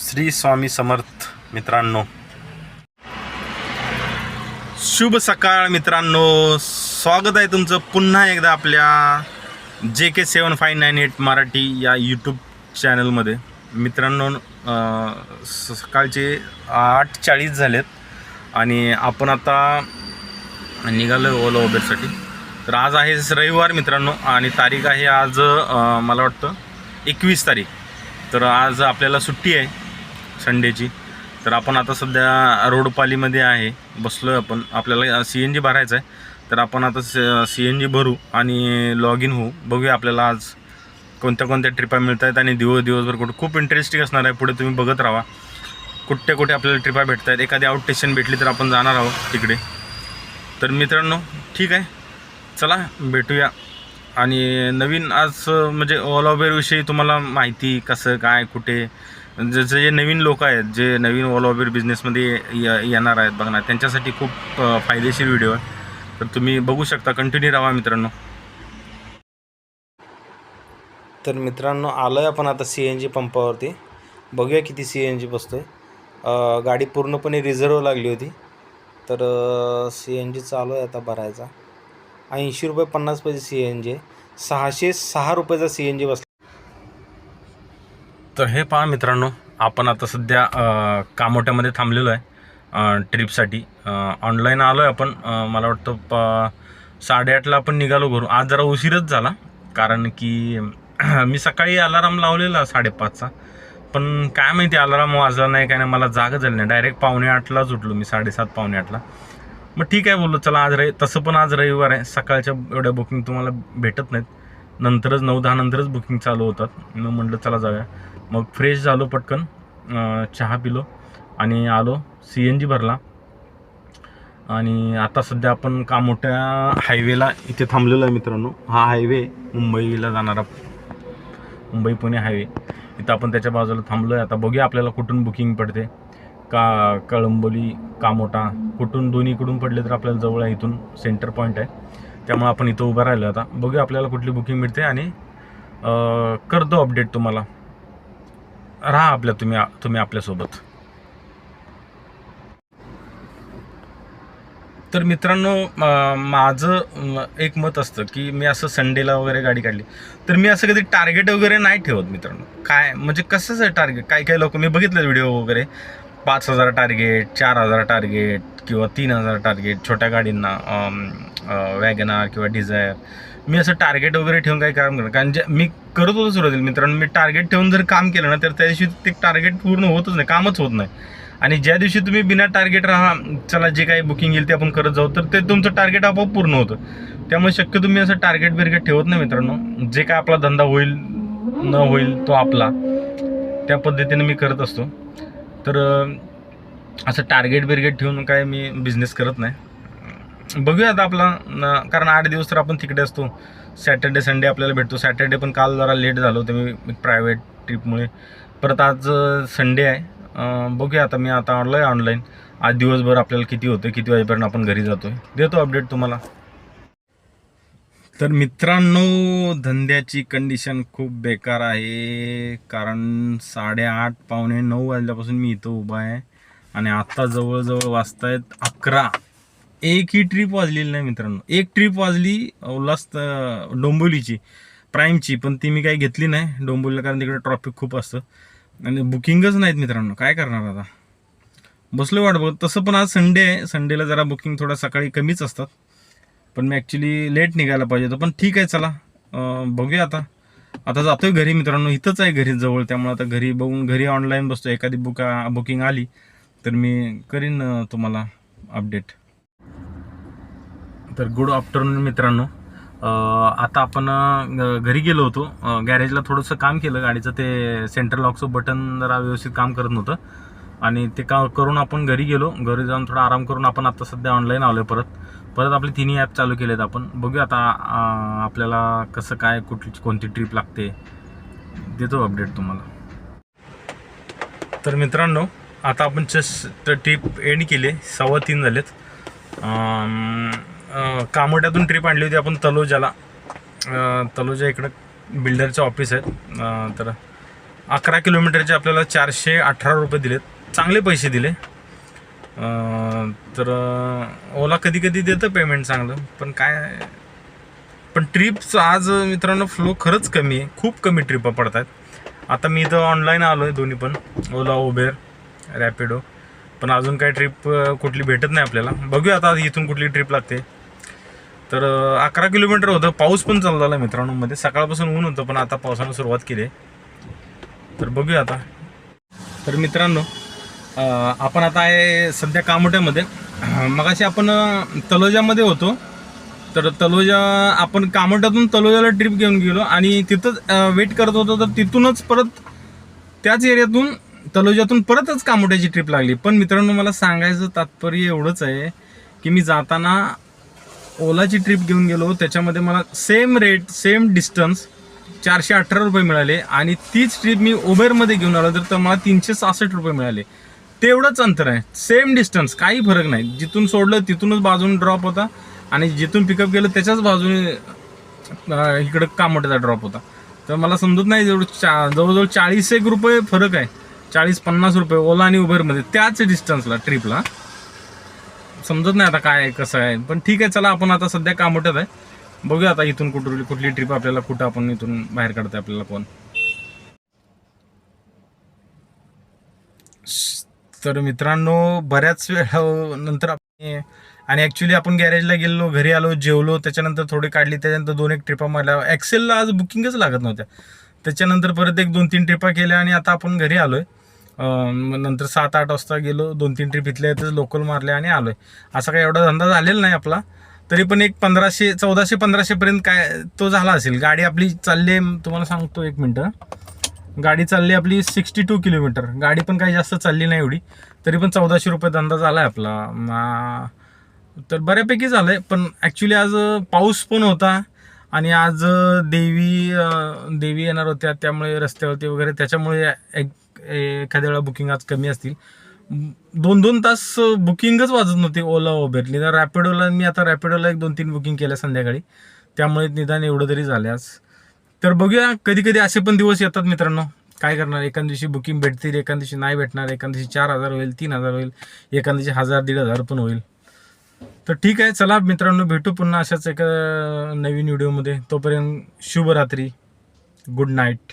श्री स्वामी समर्थ मित्रांनो, शुभ सकाळ मित्रांनो. स्वागत आहे तुमचं पुन्हा एकदा आपल्या JK7598 मराठी या यूट्यूब चॅनलमध्ये. मित्रांनो, सकाळचे 8:40 झालेत आणि आपण आता निघालो ओला उबेरसाठी. तर आज आहे रविवार मित्रांनो आणि तारीख आहे आज मला वाटतं 21 तारीख. तर आज आपल्याला सुट्टी आहे संडेची. तर आपण आता सध्या रोडपालीमध्ये आहे, बसलो आहे आपण. आपल्याला CNG भरायचं आहे, तर आपण आता CNG भरू आणि लॉग इन होऊ. बघूया आपल्याला आज कोणत्या कोणत्या ट्रिपा मिळत आहेत आणि दिवसभर कुठं खूप इंटरेस्टिंग असणार आहे. पुढे तुम्ही बघत राहा कुठे कुठे आपल्याला ट्रिपा भेटत आहेत. एखादी आउट स्टेशन भेटली तर आपण जाणार आहोत तिकडे. तर मित्रांनो ठीक आहे, चला भेटूया. आणि नवीन आज म्हणजे ओला उबेरविषयी तुम्हाला माहिती कसं काय कुठे जे नवीन लोक आहेत, जे नवीन ओला उबेर बिझनेसमध्ये येणार आहेत बघणार, त्यांच्यासाठी खूप फायदेशीर व्हिडिओ आहे. तर तुम्ही बघू शकता, कंटिन्यू राहा मित्रांनो. तर मित्रांनो आलो आहे आपण आता CNG पंपावरती. बघूया किती CNG बसतो आहे. गाडी पूर्णपणे रिझर्व लागली होती, तर CNG चालू आहे आता भरायचा. 80 रुपये 50 पैसे CNG आहे. 606 रुपयाचा CNG बसला. तर हे पहा मित्रांनो, आपण आता सध्या कामोट्यामध्ये थांबलेलो आहे ट्रिपसाठी. ऑनलाईन आलो आहे आपण. मला वाटतं 8:30ला आपण निघालो घरून. आज जरा उशीरच झाला, कारण की मी सकाळी अलाराम लावलेला 5:30चा, पण काय माहिती अलाराम वाजला नाही काय नाही, मला जाग झाली नाही. डायरेक्ट 7:45लाच उठलो मी, 7:30 7:45ला. मग ठीक आहे बोललो चला आज तसं पण आज रविवार आहे. सकाळच्या एवढ्या बुकिंग तुम्हाला भेटत नाहीत, नंतरच 9-10 नंतरच बुकिंग चालू होतात. मग म्हटलं चला जाऊया. मग फ्रेश झालो, पटकन चहा पिलो आणि आलो, CNG भरला. आणि आता सध्या आपण कामोठ्या हायवेला इथे थांबलेलो आहे मित्रांनो. हा हायवे मुंबईला जाणारा, मुंबई पुणे हायवे. इथं आपण त्याच्या बाजूला थांबलो आहे. आता बघूया आपल्याला कुठून बुकिंग पडते, का कळंबोली कामोठा कुठून, दोन्हीकडून पडले तर आपल्याला जवळ आहे. इथून सेंटर पॉईंट आहे, त्यामुळे आपण इथं उभं राहिलो. आता बघूया आपल्याला कुठली बुकिंग मिळते आणि करतो अपडेट तुम्हाला. राहा तुम्ही आपल्यासोबत. तर मित्रांनो, माझं एक मत असतं की मी असं संडेला वगैरे गाडी काढली तर मी असं कधी टार्गेट वगैरे नाही ठेवत मित्रांनो. काय म्हणजे कसंच आहे टार्गेट, काही लोक मी बघितलं व्हिडिओ वगैरे, 5,000 टार्गेट, 4,000 टार्गेट किंवा 3,000 टार्गेट छोट्या गाडींना, वॅगनार किंवा डिझायर. मी असं टार्गेट वगैरे ठेवून काही काम करणार, कारण जे मी करत होतो सुरुवातीला मित्रांनो, मी टार्गेट ठेवून जर काम केलं ना तर त्या दिवशी ते टार्गेट पूर्ण होतच नाही, कामच होत नाही. आणि ज्या दिवशी तुम्ही बिना टार्गेट राहा, चला जे काही बुकिंग येईल ते आपण करत जाऊ, तर ते तुमचं टार्गेट आपोआप पूर्ण होतं. त्यामुळे शक्य तुम्ही असं टार्गेट बिर्गेट ठेवत नाही मित्रांनो. जे काय आपला धंदा होईल न होईल तो आपला, त्या पद्धतीने मी करत असतो. तर असं टार्गेट बिर्गेट ठेवून काय मी बिझनेस करत नाही. बघूया आता आपला, कारण 8 दिवस तर आपण तिकडे असतो. सॅटर्डे संडे आपल्याला भेटतो. सॅटर्डे पण काल जरा लेट झालं होतं मी प्रायव्हेट ट्रिपमुळे. परत आज संडे आहे. बघूया आता, मी आता आलो आहे ऑनलाईन. आज दिवसभर आपल्याला किती होतं, किती वाजेपर्यंत आपण घरी जातो आहे, देतो अपडेट तुम्हाला. तर मित्रांनो, धंद्याची कंडिशन खूप बेकार आहे, कारण 8:30 पावणे 9 वाजल्यापासून मी इथं उभा आहे आणि आत्ता जवळजवळ वाजतायत 11. एकही ट्रिप वाजलेली नाही मित्रांनो. एक ट्रिप वाजली उल्हास डोंबिवलीची प्राईमची, पण ती मी काही घेतली नाही डोंबिवलीला, कारण तिकडे ट्रॉफिक खूप असतं आणि बुकिंगच नाहीत मित्रांनो. काय करणार आता, बसलो वाट बघत. तसं पण आज संडे आहे, संडेला जरा बुकिंग थोडा सकाळी कमीच असतात, पण मी ॲक्च्युली लेट निघायला पाहिजे होतं. पण ठीक आहे, चला बघूया. आता जातोय घरी मित्रांनो. इथंच आहे घरी जवळ, त्यामुळे आता घरी बघून घरी ऑनलाईन बसतो. एखादी बुकिंग आली तर मी करीन तुम्हाला अपडेट. तर गुड आफ्टरनून मित्रांनो. आता आपण घरी गेलो होतो. गॅरेजला थोडंसं काम केलं गाडीचं, ते सेंटर लॉकचं बटन जरा व्यवस्थित काम करत नव्हतं आणि ते करून आपण घरी गेलो. घरी जाऊन थोडा आराम करून आपण आता सध्या ऑनलाईन आलो आहे. परत आपले तिन्ही ॲप चालू केलेत आपण. बघूया आता आपल्याला कसं काय, कोणती ट्रिप लागते, देतो अपडेट तुम्हाला. तर मित्रांनो, आता आपण जस्ट ट्रिप एंड केली, 3:15 झालेत. कामोट्यातून ट्रिप आणली होती आपण तलोजाला. तलोजा इकडं बिल्डरचं ऑफिस आहे. तर 11 किलोमीटरचे आपल्याला 418 रुपये दिलेत. चांगले पैसे दिले. तर ओला कधी कधी देतं पेमेंट चांगलं, पण ट्रिपचं आज मित्रांनो फ्लो खरंच कमी आहे. खूप कमी ट्रिपा पडत आहेत. आता मी इथं ऑनलाईन आलो आहे, दोन्ही पण ओला, उबेर, रॅपिडो. पण अजून काही ट्रिप कुठली भेटत नाही आपल्याला. बघूया आता इथून कुठली ट्रिप लागते. तर 11 किलोमीटर होतं. पाऊस पण चालू झाला मित्रांनो मध्ये. सकाळपासून ऊन होतं, पण आता पावसानं सुरुवात केली आहे. तर बघूया आता. तर मित्रांनो आपण आता आहे सध्या कामोट्यामध्ये. मगाशी आपण तलोजामध्ये होतो. तर तलोजा, आपण कामोट्यातून तलोजाला ट्रिप घेऊन गेलो आणि तिथंच वेट करत होतो. तर तिथूनच परत त्याच एरियातून तलोजातून परतच कामोट्याची ट्रिप लागली. पण मित्रांनो मला सांगायचं तात्पर्य एवढंच आहे की मी जाताना ओलाची ट्रिप घेऊन गेलो, त्याच्यामध्ये मला सेम रेट, सेम डिस्टन्स 418 रुपये मिळाले. आणि तीच ट्रिप मी उबेरमध्ये घेऊन आलो तर मला 366 रुपये मिळाले. तेवढंच अंतर आहे, सेम डिस्टन्स, काही फरक नाही. जिथून सोडलं तिथूनच बाजूने ड्रॉप होता आणि जिथून पिकअप केलं त्याच्याच बाजूने इकडं कामोट्याचा ड्रॉप होता. तर मला समजत नाही, जवळजवळ 40 रुपये फरक आहे, 40-50 रुपये ओला आणि उबेरमध्ये त्याच डिस्टन्सला, ट्रिपला. समजत नाही आता काय कसं आहे. पण ठीक आहे, चला आपण आता सध्या कामोट्यात आहे. बघूया आता इथून कुठली ट्रिप आपल्याला, कुठं आपण इथून बाहेर काढतोय आपल्याला कोण. तर मित्रांनो बऱ्याच वेळा नंतर आपण, आणि ॲक्च्युली आपण गॅरेजला गेलो, घरी आलो, जेवलो, त्याच्यानंतर थोडी काढली, त्याच्यानंतर 2-1 ट्रिपा मारल्या. ॲक्सेलला आज बुकिंगच लागत नव्हत्या. त्याच्यानंतर परत 1-2-3 ट्रिपा केल्या आणि आता आपण घरी आलो आहे. नंतर 7-8 वाजता गेलो, 2-3 ट्रिप इथल्या इथं लोकल मारल्या आणि आलो आहे. असा काही एवढा धंदा झालेला नाही आपला. तरी पण एक 1500, 1400-1500 काय तो झाला असेल. गाडी आपली चालली, तुम्हाला सांगतो 1 मिनटं. गाडी चालली आपली 62 किलोमीटर. गाडी पण काही जास्त चालली नाही एवढी, तरी पण 1400 रुपये धंदा झाला आहे आपला. तर बऱ्यापैकी झालं आहे. पण ॲक्च्युली आज पाऊस पण होता आणि आज देवी येणार होत्या, त्यामुळे रस्त्यावरती वगैरे, त्याच्यामुळे एखाद्या वेळा बुकिंग आज कमी असतील. 2-2 तास बुकिंगच वाजत नव्हती ओला उबेरली. तर रॅपिडोला मी आता रॅपिडोला 1-2-3 बुकिंग केल्या संध्याकाळी, त्यामुळे निदान एवढं तरी झाले आज. तर बघूया, कधी कधी असे पण दिवस येतात मित्रांनो. काय करणार, एखाद दिवशी बुकिंग भेटतील, एखाद दिवशी नाही भेटणार, एखाद दिवशी 4000 होईल, 3000 होईल, एखाद दिवशी 1000-1500 पण होईल. तर ठीक आहे, चला मित्रांनो, भेटू पुन्हा अशाच एका नवीन व्हिडिओमध्ये. तोपर्यंत शुभरात्री, गुड नाईट.